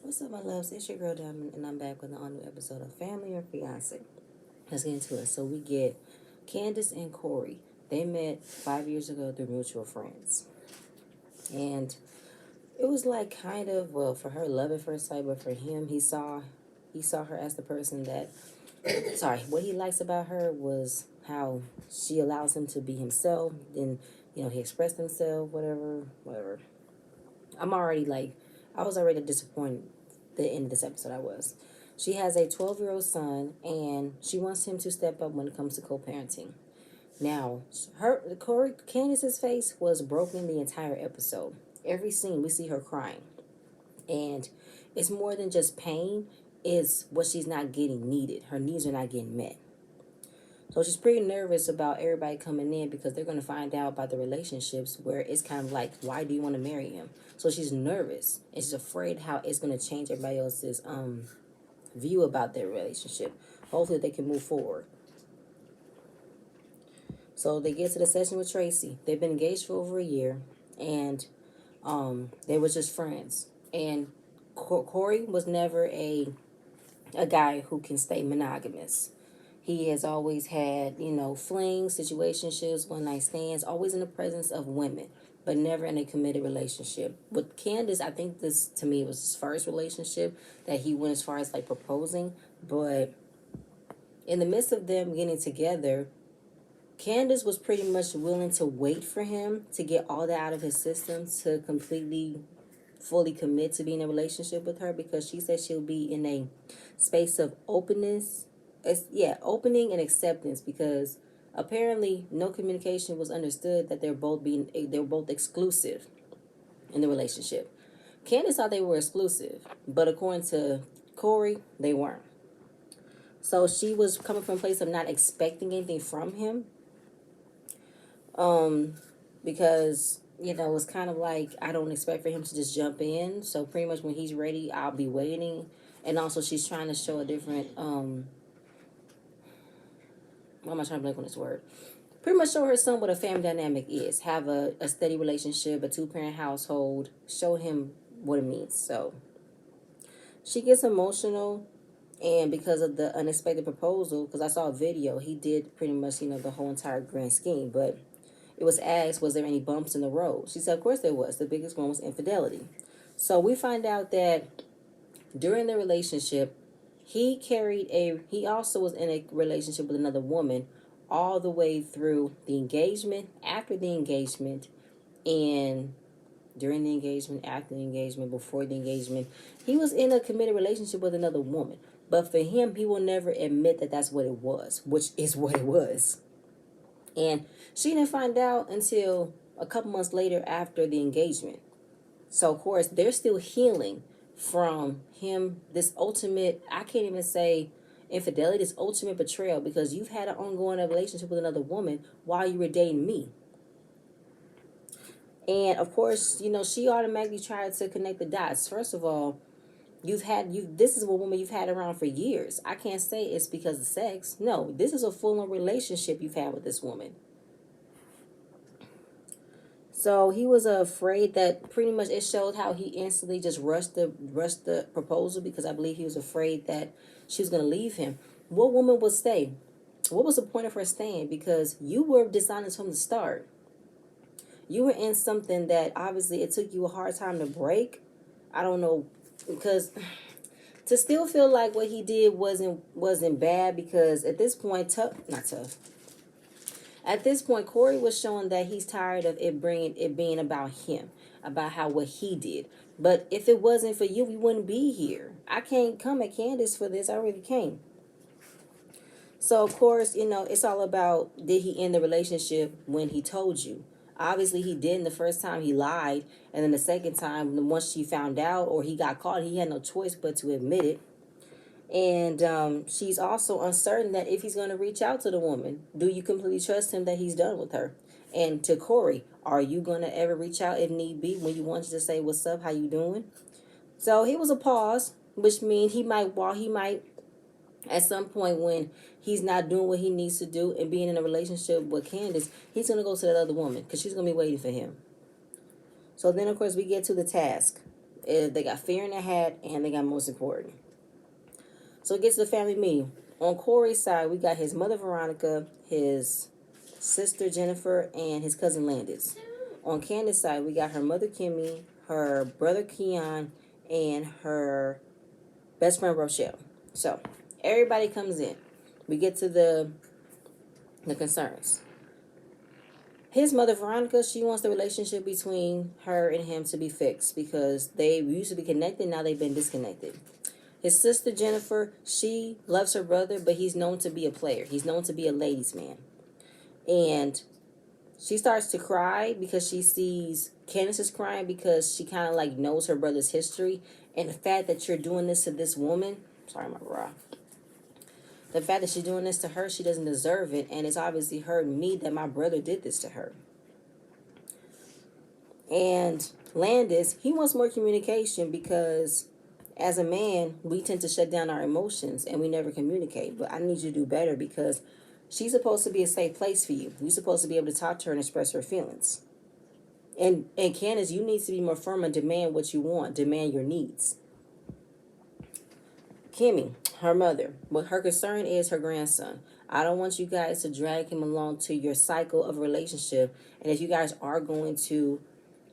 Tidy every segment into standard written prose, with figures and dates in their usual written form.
What's up, my loves? It's your girl Diamond, and I'm back with an all-new episode of Family or Fiancé. Let's get into it. So we get Candace and Kouri. They met 5 years ago through mutual friends, and it was like kind of for her love at first sight, but for him, he saw her as the person that sorry, what he likes about her was how she allows him to be himself. And he expressed himself, whatever. I'm already like, I was already disappointed the end of this episode. I was. She has a 12-year-old son, and she wants him to step up when it comes to co-parenting. Now, Candace's face was broken the entire episode. Every scene we see her crying, and it's more than just pain. It's what she's not getting needed. Her needs are not getting met. So she's pretty nervous about everybody coming in because they're going to find out about the relationships where it's kind of like, why do you want to marry him? So she's nervous and she's afraid how it's going to change everybody else's view about their relationship. Hopefully they can move forward. So they get to the session with Tracy. They've been engaged for over a year, and they were just friends. And Kouri was never a guy who can stay monogamous. He has always had, flings, situationships, one night stands, always in the presence of women, but never in a committed relationship. With Candace, I think this, to me, was his first relationship that he went as far as like proposing. But in the midst of them getting together, Candace was pretty much willing to wait for him to get all that out of his system to completely, fully commit to being in a relationship with her, because she said she'll be in a space of openness. Opening and acceptance, because apparently no communication was understood that they're both exclusive in the relationship. Candace thought they were exclusive, but according to Kouri, they weren't. So she was coming from a place of not expecting anything from him, because it's kind of like, I don't expect for him to just jump in. So pretty much when he's ready, I'll be waiting. And also she's trying to show a different why am I trying to blank on this word? Pretty much show her son what a family dynamic is. Have a steady relationship, a two-parent household. Show him what it means. So she gets emotional, and because of the unexpected proposal, because I saw a video, he did pretty much, the whole entire grand scheme. But it was asked, was there any bumps in the road? She said, of course there was. The biggest one was infidelity. So we find out that during the relationship, he also was in a relationship with another woman all the way through the engagement, after the engagement, and during the engagement, after the engagement, before the engagement. He was in a committed relationship with another woman. But for him, he will never admit that that's what it was, which is what it was. And she didn't find out until a couple months later after the engagement. So, of course, they're still healing from him, this ultimate, I can't even say infidelity, this ultimate betrayal, because you've had an ongoing relationship with another woman while you were dating me. And of course, she automatically tried to connect the dots. First of all, this is a woman you've had around for years. I can't say it's because of sex. No, this is a full-on relationship you've had with this woman. So he was afraid that pretty much it showed how he instantly just rushed the proposal, because I believe he was afraid that she was going to leave him. What woman would stay? What was the point of her staying? Because you were dishonest from the start. You were in something that obviously it took you a hard time to break. I don't know, because to still feel like what he did wasn't bad, because at this point, not tough. At this point, Kouri was showing that he's tired of it being about him, about what he did. But if it wasn't for you, we wouldn't be here. I can't come at Candace for this. I really can't. So, of course, it's all about, did he end the relationship when he told you? Obviously, he didn't. The first time he lied. And then the second time, once she found out or he got caught, he had no choice but to admit it. And she's also uncertain that if he's going to reach out to the woman, do you completely trust him that he's done with her? And to Kouri, are you going to ever reach out if need be when you want to say, what's up, how you doing? So he was a pause, which means he might, at some point when he's not doing what he needs to do and being in a relationship with Candace, he's going to go to that other woman because she's going to be waiting for him. So then, of course, we get to the task. They got fear in their hat, and they got most important. So it gets to the family meeting. On Kouri's side, we got his mother Veronica, his sister Jennifer, and his cousin Landis. On Candace's side, we got her mother Kimmy, her brother Keon, and her best friend Rochelle. So everybody comes in. We get to the concerns. His mother Veronica, she wants the relationship between her and him to be fixed because they used to be connected, now they've been disconnected. His sister Jennifer, she loves her brother, but he's known to be a player. He's known to be a ladies' man. And she starts to cry because she sees Candace is crying because she kind of like knows her brother's history. And the fact that you're doing this to this woman, sorry, my bra. The fact that she's doing this to her, she doesn't deserve it. And it's obviously hurt me that my brother did this to her. And Landis, he wants more communication because as a man, we tend to shut down our emotions and we never communicate. But I need you to do better because she's supposed to be a safe place for you. You're supposed to be able to talk to her and express her feelings. And Candace, you need to be more firm and demand what you want. Demand your needs. Kimmy, her mother, what her concern is her grandson. I don't want you guys to drag him along to your cycle of a relationship. And if you guys are going to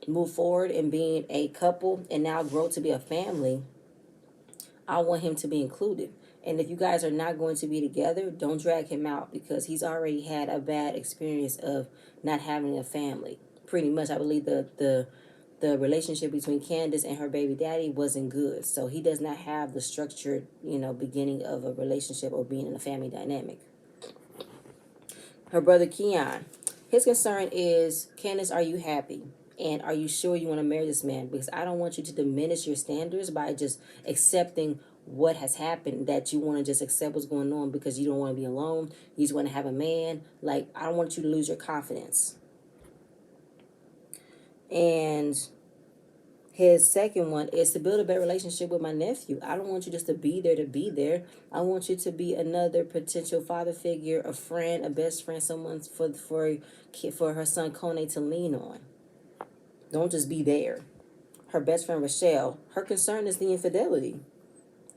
move forward in being a couple and now grow to be a family, I want him to be included. And if you guys are not going to be together, don't drag him out because he's already had a bad experience of not having a family. Pretty much, I believe the relationship between Candace and her baby daddy wasn't good. So he does not have the structured, beginning of a relationship or being in a family dynamic. Her brother Keon, his concern is, Candace, are you happy? And are you sure you want to marry this man? Because I don't want you to diminish your standards by just accepting what has happened, that you want to just accept what's going on because you don't want to be alone. You just want to have a man. Like, I don't want you to lose your confidence. And his second one is to build a better relationship with my nephew. I don't want you just to be there. I want you to be another potential father figure, a friend, a best friend, someone for her son Kone to lean on. Don't just be there. Her best friend Rochelle, her concern is the infidelity.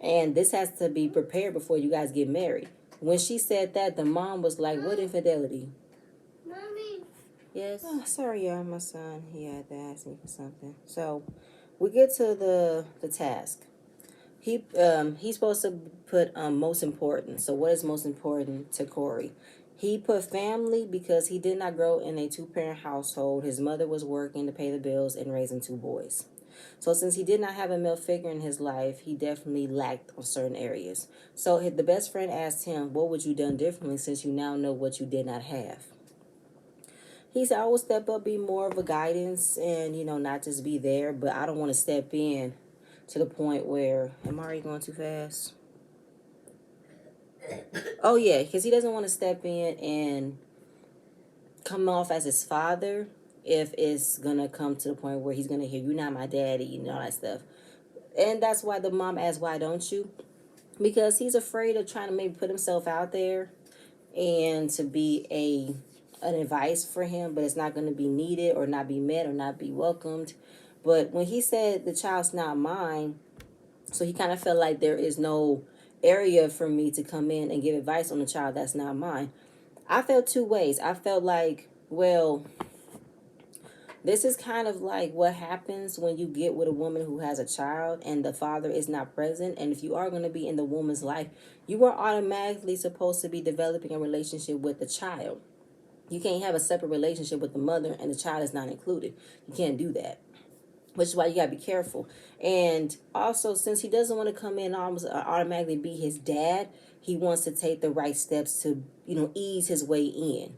And this has to be prepared before you guys get married. When she said that, the mom was like, what infidelity? Mommy. Yes? Oh, sorry, y'all. My son, he had to ask me for something. So, we get to the task. He's supposed to put most important. So, what is most important to Kouri? He put family because he did not grow in a two-parent household. His mother was working to pay the bills and raising two boys. So since he did not have a male figure in his life, he definitely lacked on certain areas. So the best friend asked him, what would you done differently since you now know what you did not have? He said, I will step up, be more of a guidance and, not just be there. But I don't want to step in to the point where, am I already going too fast? Oh, yeah, because he doesn't want to step in and come off as his father if it's going to come to the point where he's going to hear, you're not my daddy, and all that stuff. And that's why the mom asked, why don't you? Because he's afraid of trying to maybe put himself out there and to be an advice for him, but it's not going to be needed or not be met or not be welcomed. But when he said the child's not mine, so he kind of felt like there is no area for me to come in and give advice on a child that's not mine. I felt two ways. I felt like, well, this is kind of like what happens when you get with a woman who has a child and the father is not present. And if you are going to be in the woman's life, you are automatically supposed to be developing a relationship with the child. You can't have a separate relationship with the mother and the child is not included. You can't do that, which is why you got to be careful. And also, since he doesn't want to come in almost automatically be his dad, he wants to take the right steps to, ease his way in,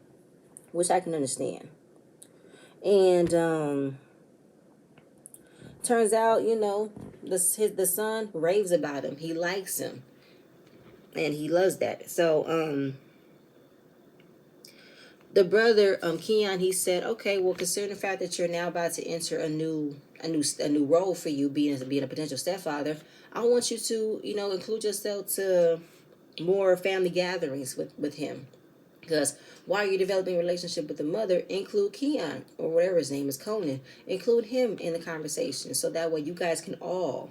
which I can understand. And turns out, the son raves about him. He likes him, and he loves that. So the brother Keon, he said, okay, well, considering the fact that you're now about to enter a new role for you, being a potential stepfather, I want you to include yourself to more family gatherings with him. Because while you're developing a relationship with the mother, include Keon or whatever his name is, Conan. Include him in the conversation so that way you guys can all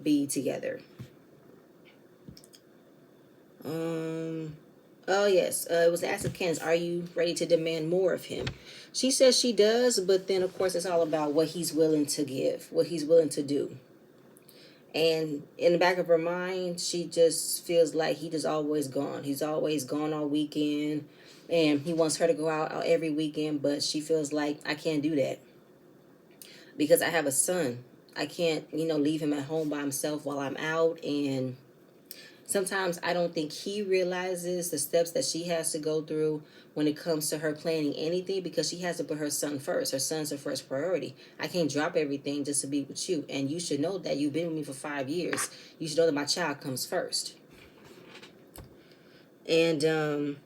be together. Oh yes, it was asked of Candace, are you ready to demand more of him? She says she does, but then of course it's all about what he's willing to give, what he's willing to do. And in the back of her mind, she just feels like he just always gone. He's always gone all weekend, and he wants her to go out every weekend, but she feels like I can't do that because I have a son. I can't, leave him at home by himself while I'm out. And sometimes I don't think he realizes the steps that she has to go through when it comes to her planning anything, because she has to put her son first. Her son's her first priority. I can't drop everything just to be with you. And you should know that you've been with me for 5 years. You should know that my child comes first. And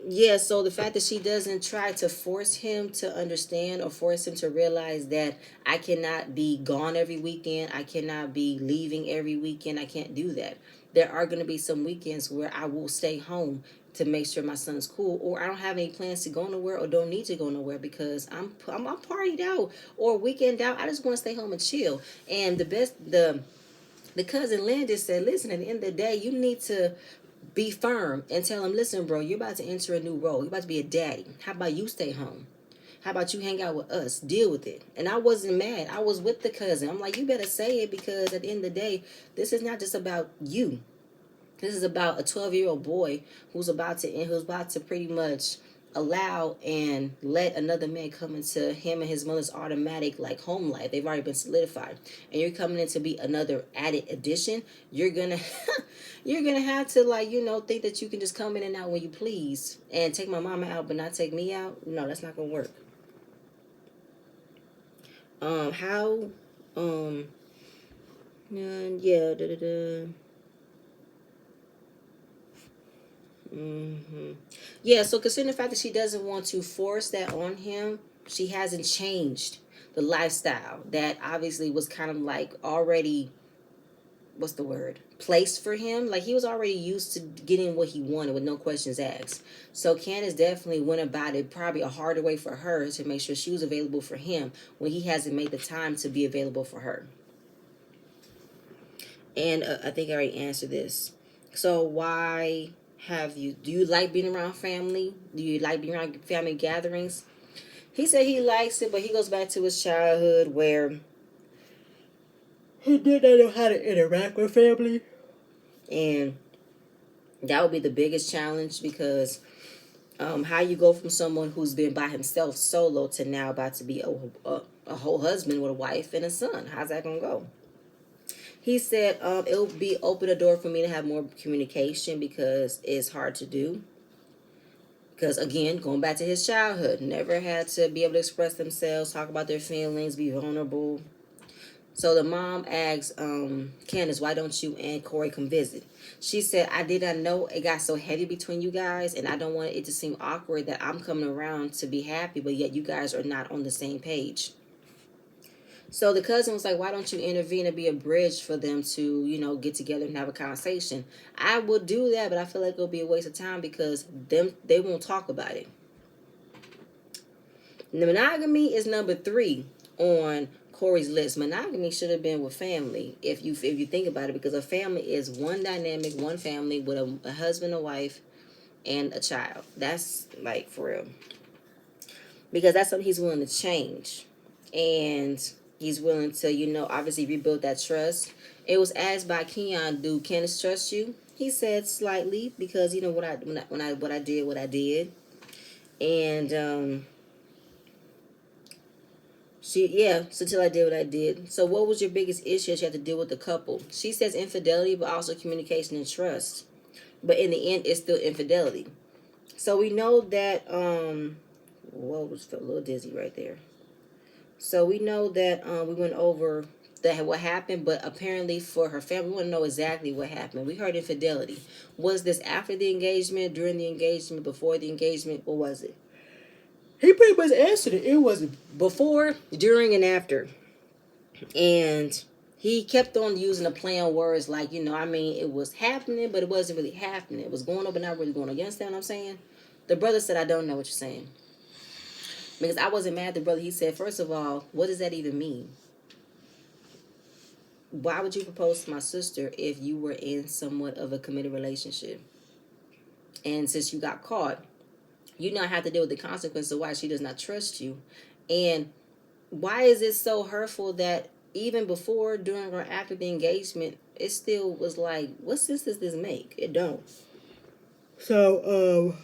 yeah, so the fact that she doesn't try to force him to understand or force him to realize that I cannot be gone every weekend, I cannot be leaving every weekend, I can't do that. There are going to be some weekends where I will stay home to make sure my son's cool, or I don't have any plans to go nowhere or don't need to go nowhere because I'm partied out or weekend out. I just want to stay home and chill. And the cousin Landis said, listen, at the end of the day, you need to be firm and tell him, listen, bro, you're about to enter a new role. You're about to be a daddy. How about you stay home? How about you hang out with us? Deal with it. And I wasn't mad. I was with the cousin. I'm like, you better say it, because at the end of the day, this is not just about you. This is about a 12-year-old boy who's about to pretty much allow and let another man come into him and his mother's automatic like home life. They've already been solidified, and you're coming in to be another added addition. You're gonna you're gonna have to think that you can just come in and out when you please and take my mama out but not take me out. No, that's not gonna work. How yeah, da, da, da. Yeah, so considering the fact that she doesn't want to force that on him, she hasn't changed the lifestyle that obviously was kind of like already, what's the word, placed for him. Like he was already used to getting what he wanted with no questions asked. So Candace definitely went about it probably a harder way for her to make sure she was available for him when he hasn't made the time to be available for her. And I think I already answered this. So why do you like being around family? Do you like being around family gatherings? He said he likes it, but he goes back to his childhood where he did not know how to interact with family. And that would be the biggest challenge, because how you go from someone who's been by himself solo to now about to be a whole husband with a wife and a son. How's that going to go? He said it'll be open a door for me to have more communication because it's hard to do. Because again, going back to his childhood, never had to be able to express themselves, talk about their feelings, be vulnerable. So the mom asks Candace, why don't you and Kouri come visit? She said, I did not know it got so heavy between you guys, and I don't want it to seem awkward that I'm coming around to be happy, but yet you guys are not on the same page. So the cousin was like, why don't you intervene and be a bridge for them to, get together and have a conversation? I would do that, but I feel like it'll be a waste of time because they won't talk about it. The monogamy is number 3 on Kouri's list. Monogamy should have been with family, if you think about it, because a family is one dynamic, one family with a husband, a wife, and a child. That's like for real. Because that's something he's willing to change. And he's willing to, obviously rebuild that trust. It was asked by Keon, do Candace trust you? He said slightly, because what I did. And so till I did what I did. So what was your biggest issue that you had to deal with the couple? She says infidelity, but also communication and trust. But in the end, it's still infidelity. So we know that was a little dizzy right there. So we know that we went over that what happened, but apparently for her family, we want to know exactly what happened. We heard infidelity. Was this after the engagement, during the engagement, before the engagement? What was it? He pretty much answered it. It was before, during, and after. And he kept on using the play on words like, I mean, it was happening, but it wasn't really happening. It was going on, but not really going on. You understand what I'm saying? The brother said, I don't know what you're saying. Because I wasn't mad at the brother. He said, first of all, what does that even mean? Why would you propose to my sister if you were in somewhat of a committed relationship? And since you got caught, you now have to deal with the consequences of why she does not trust you. And why is it so hurtful that even before, during, or after the engagement, it still was like, what sense does this make? It don't. So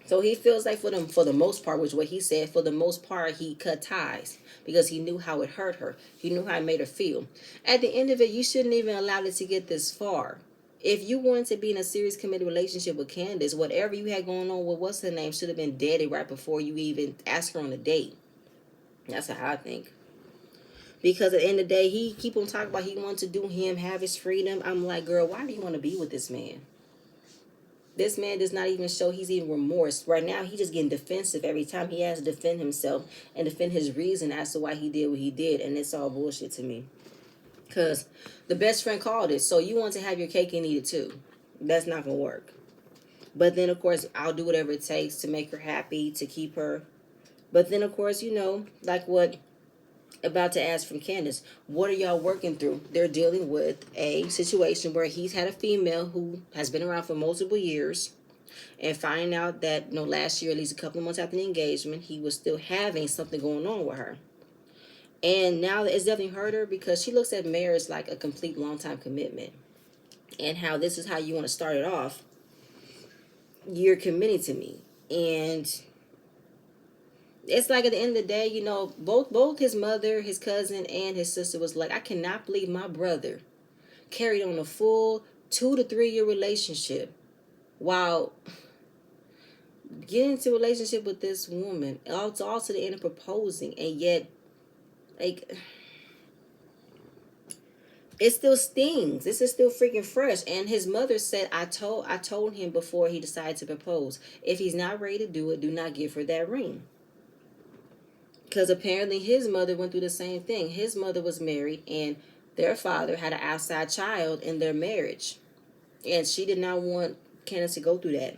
he feels like for the most part, which what he said, for the most part, he cut ties because he knew how it hurt her. He knew how it made her feel. At the end of it, you shouldn't even allow it to get this far. If you wanted to be in a serious committed relationship with Candace, whatever you had going on with what's her name should have been deaded right before you even asked her on a date. That's how I think. Because at the end of the day, he keep on talking about he wants to do him, have his freedom. I'm like, girl, why do you want to be with this man? This man does not even show he's even remorse. Right now, he's just getting defensive every time he has to defend himself and defend his reason as to why he did what he did. And it's all bullshit to me. Because the best friend called it. So you want to have your cake and eat it too. That's not going to work. But then, of course, I'll do whatever it takes to make her happy, to keep her. But then, of course, like what about to ask from Candace, what are y'all working through? They're dealing with a situation where he's had a female who has been around for multiple years and finding out that last year, at least a couple of months after the engagement, he was still having something going on with her. And now it's definitely hurt her because she looks at marriage like a complete long-time commitment. And how this is how you want to start it off. You're committing to me. And it's like at the end of the day, both his mother, his cousin, and his sister was like, I cannot believe my brother carried on a full 2 to 3 year relationship while getting into a relationship with this woman, also to the end of proposing, and yet, like, it still stings. This is still freaking fresh. And his mother said, I told him before he decided to propose, if he's not ready to do it, do not give her that ring. Because apparently his mother went through the same thing. His mother was married and their father had an outside child in their marriage. And she did not want Candace to go through that.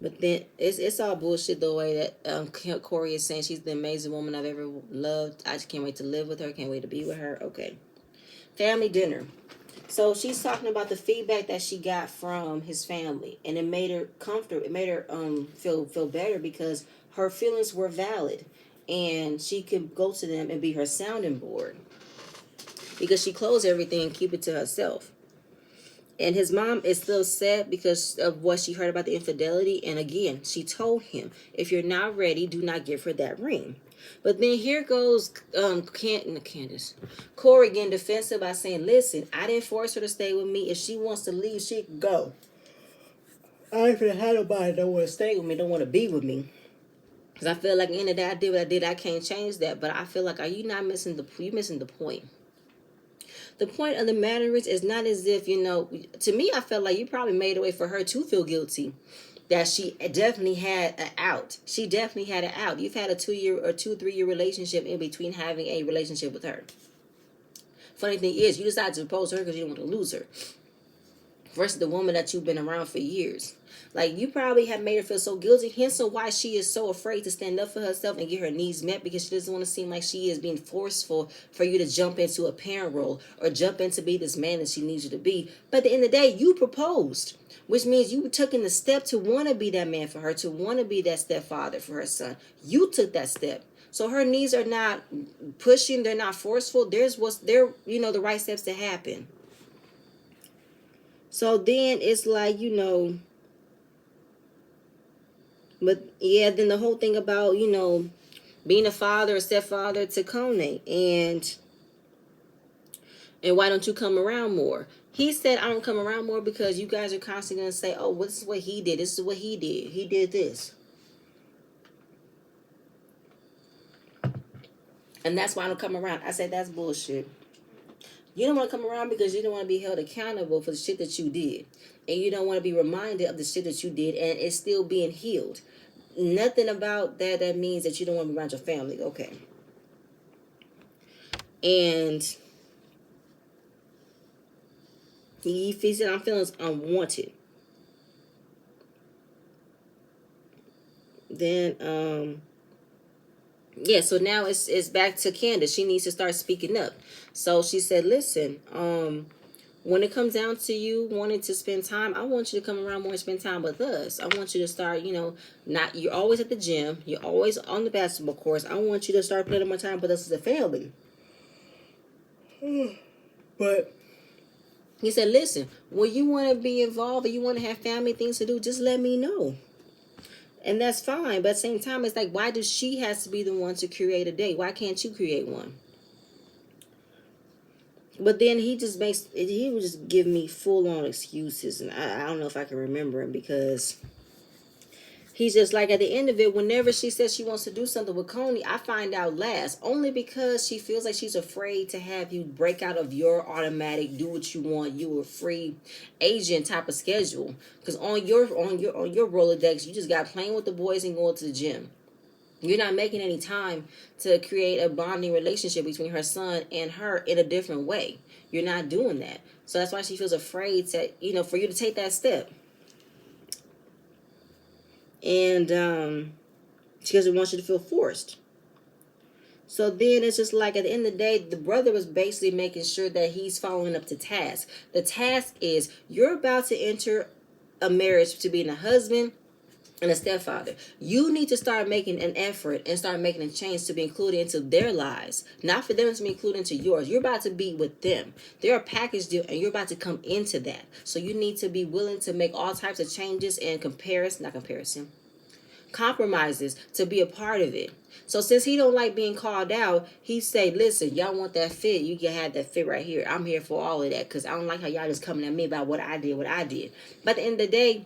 But then it's all bullshit the way that Kouri is saying she's the amazing woman I've ever loved. I just can't wait to live with her. Can't wait to be with her. Okay. Family dinner. So she's talking about the feedback that she got from his family. And it made her comfortable. It made her feel better because her feelings were valid. And she could go to them and be her sounding board. Because she closed everything and keep it to herself. And his mom is still sad because of what she heard about the infidelity. And again, she told him, if you're not ready, do not give her that ring. But then here goes Candace. Kouri getting defensive by saying, listen, I didn't force her to stay with me. If she wants to leave, she can go. I ain't finna have nobody don't want to stay with me, don't want to be with me. Because I feel like at the end of the day, I did what I did. I can't change that. But I feel like, you missing the point. The point of the matter is, it's not as if, to me, I felt like you probably made a way for her to feel guilty. That she definitely had an out. She definitely had an out. You've had a 2-year or 3-year relationship in between having a relationship with her. Funny thing is, you decided to propose to her because you don't want to lose her. Versus the woman that you've been around for years. Like, you probably have made her feel so guilty. Hence why she is so afraid to stand up for herself and get her needs met, because she doesn't want to seem like she is being forceful for you to jump into a parent role or jump into be this man that she needs you to be. But at the end of the day, you proposed, which means you took in the step to want to be that man for her, to want to be that stepfather for her son. You took that step. So her needs are not pushing, they're not forceful. They're the right steps to happen. So then it's like, but yeah, then the whole thing about, being a father or stepfather to Kone, and why don't you come around more? He said, I don't come around more because you guys are constantly going to say, oh, this is what he did. This is what he did. He did this. And that's why I don't come around. I said, that's bullshit. You don't want to come around because you don't want to be held accountable for the shit that you did. And you don't want to be reminded of the shit that you did and it's still being healed. Nothing about that means that you don't want to be around your family. Okay. And he said, I'm feeling unwanted. Then, yeah, so now it's back to Candace. She needs to start speaking up. So she said, listen, when it comes down to you wanting to spend time, I want you to come around more and spend time with us. I want you to start, not, you're always at the gym, you're always on the basketball course. I want you to start putting more time with us as a family. But he said, listen, when you want to be involved and you want to have family things to do, just let me know. And that's fine. But at the same time, it's like, why does she has to be the one to create a date? Why can't you create one? But then he would just give me full on excuses. And I don't know if I can remember him, because he's just like, at the end of it, whenever she says she wants to do something with Coney, I find out last, only because she feels like she's afraid to have you break out of your automatic, do what you want, you a free agent type of schedule. Because on your Rolodex, you just got playing with the boys and going to the gym. You're not making any time to create a bonding relationship between her son and her in a different way. You're not doing that. So that's why she feels afraid to, for you to take that step. And she doesn't want you to feel forced. So then it's just like, at the end of the day, the brother was basically making sure that he's following up to task. The task is, you're about to enter a marriage to being a husband and a stepfather. You need to start making an effort and start making a change to be included into their lives, not for them to be included into yours. You're about to be with them. They're a package deal, and you're about to come into that. So you need to be willing to make all types of changes and compromises to be a part of it. So since he don't like being called out, he say, listen, y'all want that fit, you can have that fit right here. I'm here for all of that, because I don't like how y'all just coming at me about what I did. But at the end of the day,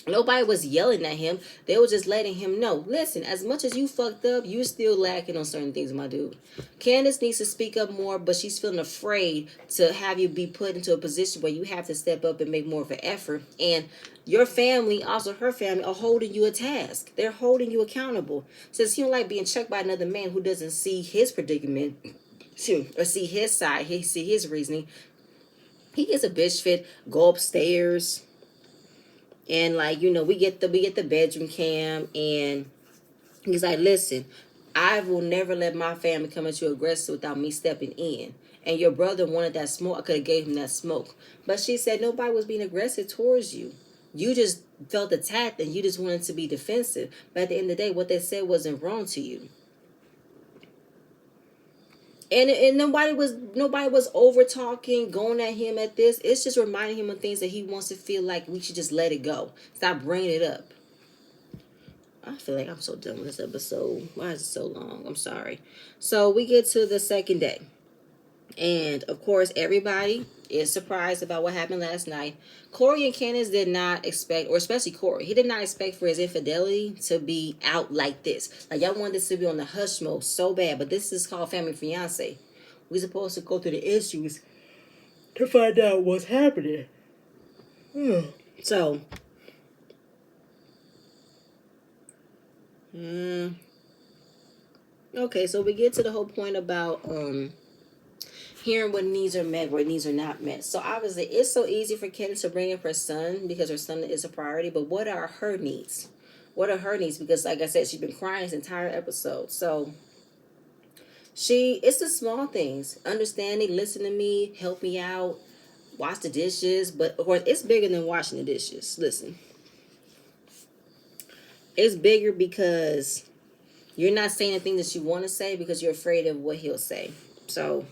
nobody was yelling at him. They were just letting him know, listen, as much as you fucked up, you still lacking on certain things, my dude. Candace needs to speak up more, but she's feeling afraid to have you be put into a position where you have to step up and make more of an effort. And your family, also her family, are holding you a task. They're holding you accountable. Since you don't like being checked by another man who doesn't see his predicament, or see his side, see his reasoning, he gets a bitch fit, go upstairs, and we get the bedroom cam, and he's like, listen, I will never let my family come at you aggressive without me stepping in. And your brother wanted that smoke. I could have gave him that smoke. But she said nobody was being aggressive towards you. You just felt attacked and you just wanted to be defensive. But at the end of the day, what they said wasn't wrong to you. And nobody was over talking, going at him at this. It's just reminding him of things that he wants to feel like we should just let it go. Stop bringing it up. I feel like I'm so done with this episode. Why is it so long? I'm sorry. So we get to the second day. And of course, everybody is surprised about what happened last night. Kouri and Candace did not expect, or especially Kouri, he did not expect for his infidelity to be out like this. Like, y'all wanted this to be on the hush mode so bad, but this is called Family Fiancé. We're supposed to go through the issues to find out what's happening. So, okay, so we get to the whole point about hearing what needs are met, what needs are not met. So obviously, it's so easy for Candace to bring up her son because her son is a priority. But what are her needs? What are her needs? Because like I said, she's been crying this entire episode. So it's the small things: understanding, listen to me, help me out, wash the dishes. But of course, it's bigger than washing the dishes. Listen, it's bigger because you're not saying the things that you want to say because you're afraid of what he'll say. So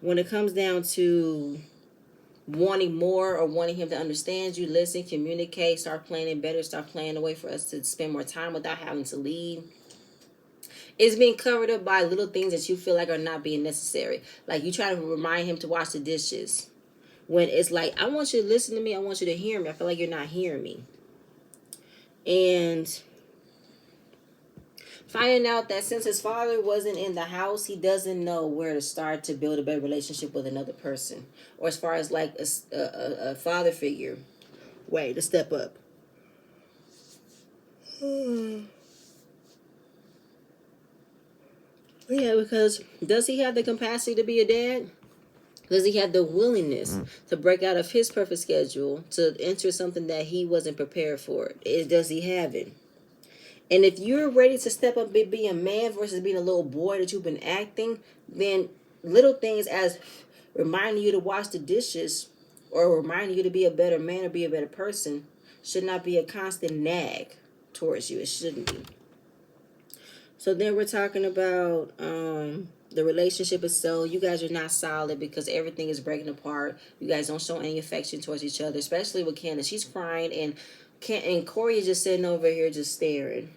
when it comes down to wanting more or wanting him to understand you, listen, communicate, start planning better, start planning a way for us to spend more time without having to leave. It's being covered up by little things that you feel like are not being necessary. Like you try to remind him to wash the dishes. When it's like, I want you to listen to me. I want you to hear me. I feel like you're not hearing me. And finding out that since his father wasn't in the house, he doesn't know where to start to build a better relationship with another person. Or as far as like a father figure way to step up. Yeah, because does he have the capacity to be a dad? Does he have the willingness to break out of his perfect schedule to enter something that he wasn't prepared for? Does he have it? And if you're ready to step up and be a man versus being a little boy that you've been acting, then little things as reminding you to wash the dishes or reminding you to be a better man or be a better person should not be a constant nag towards you. It shouldn't be. So then we're talking about the relationship itself. You guys are not solid because everything is breaking apart. You guys don't show any affection towards each other, especially with Candace. She's crying and Kouri is just sitting over here just staring.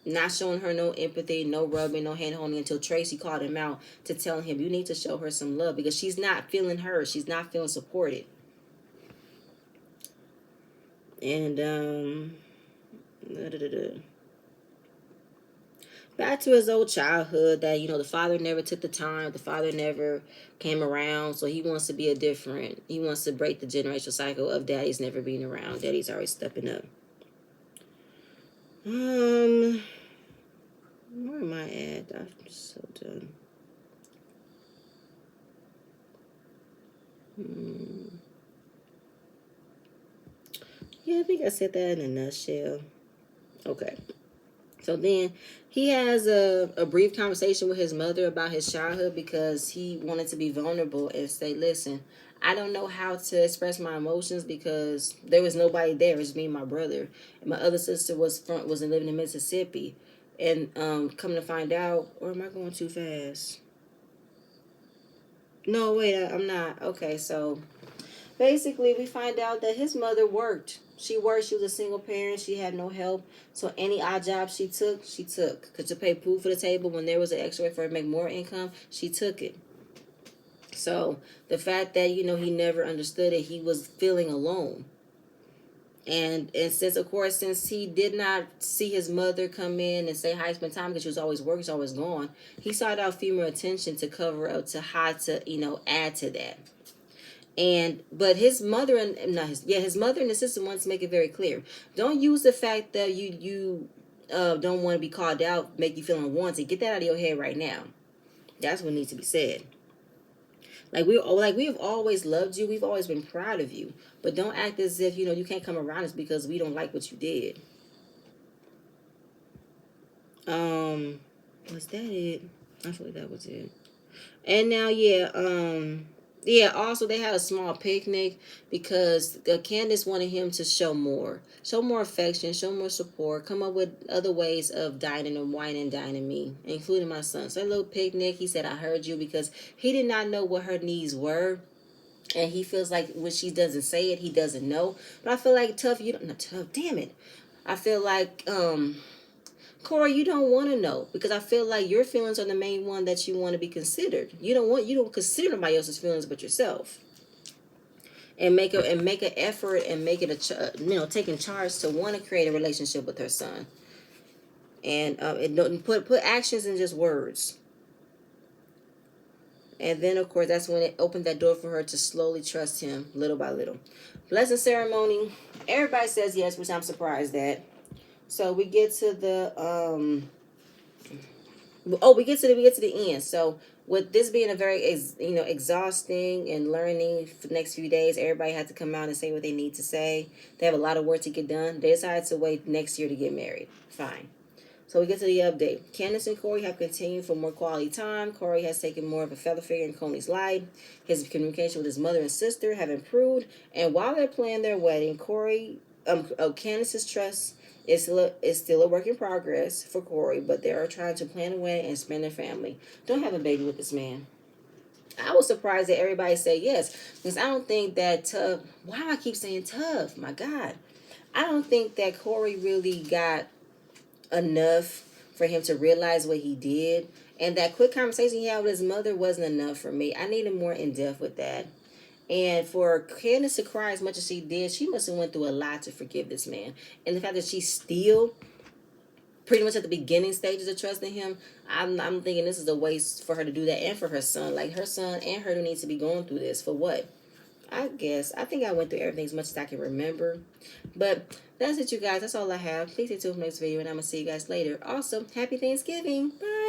Not showing her no empathy, no rubbing, no hand holding until Tracy called him out to tell him you need to show her some love because she's not feeling her. She's not feeling supported. And back to his old childhood that, the father never took the time, the father never came around, so he wants to be he wants to break the generational cycle of daddies never being around. Daddy's always stepping up. Where am I at? I'm so done. Yeah, I think I said that in a nutshell. Okay. So then he has a brief conversation with his mother about his childhood because he wanted to be vulnerable and say, listen, I don't know how to express my emotions because there was nobody there. It was me and my brother. And my other sister was living in Mississippi. And come to find out, or am I going too fast? No, wait, I'm not. Okay, so basically, we find out that his mother worked. She worked. She was a single parent. She had no help. So any odd job she took, she took. Because to pay food for the table when there was an extra way for her to make more income, she took it. So the fact that, he never understood it, he was feeling alone. And since, of course, since he did not see his mother come in and say hi, spend time because she was always working, she was always gone, he sought out female attention to cover up, to hide, to, add to that. But his mother and not his mother and his sister wants to make it very clear. Don't use the fact that you don't want to be called out make you feel unwanted. Get that out of your head right now. That's what needs to be said. We have always loved you. We've always been proud of you. But don't act as if you can't come around us because we don't like what you did. Was that it? I feel like that was it. And now, also they had a small picnic because Candace wanted him to show more affection, show more support, come up with other ways of dining and wine and dining me, including my son. So a little picnic, he said, I heard you, because he did not know what her needs were. And he feels like when she doesn't say it, he doesn't know. But I feel like not tough, damn it. I feel like, Kouri, you don't want to know because I feel like your feelings are the main one that you want to be considered. You don't consider nobody else's feelings but yourself. And make an effort and make it taking charge to want to create a relationship with her son. And it don't put actions in just words. And then of course that's when it opened that door for her to slowly trust him little by little. Blessing ceremony. Everybody says yes, which I'm surprised at. So we get to the we get to the end. So with this being a very exhausting and learning for the next few days, everybody had to come out and say what they need to say. They have a lot of work to get done. They decided to wait next year to get married. Fine. So we get to the update. Candace and Kouri have continued for more quality time. Kouri has taken more of a feather figure in Coney's life. His communication with his mother and sister have improved. And while they're planning their wedding, Candace's trust is still a work in progress for Kouri, but they are trying to plan a wedding and spend their family. Don't have a baby with this man. I was surprised that everybody said yes, because I don't think that tough. Why do I keep saying tough? My God, I don't think that Kouri really got enough for him to realize what he did, and that quick conversation he had with his mother wasn't enough for me. I needed more in depth with that. And for Candace to cry as much as she did, she must have went through a lot to forgive this man. And the fact that she's still pretty much at the beginning stages of trusting him, I'm thinking this is a waste for her to do that, and for her son. Like, her son and her need to be going through this for what? I think I went through everything as much as I can remember. But that's it, you guys. That's all I have. Please stay tuned for the next video, and I'm going to see you guys later. Also, happy Thanksgiving. Bye.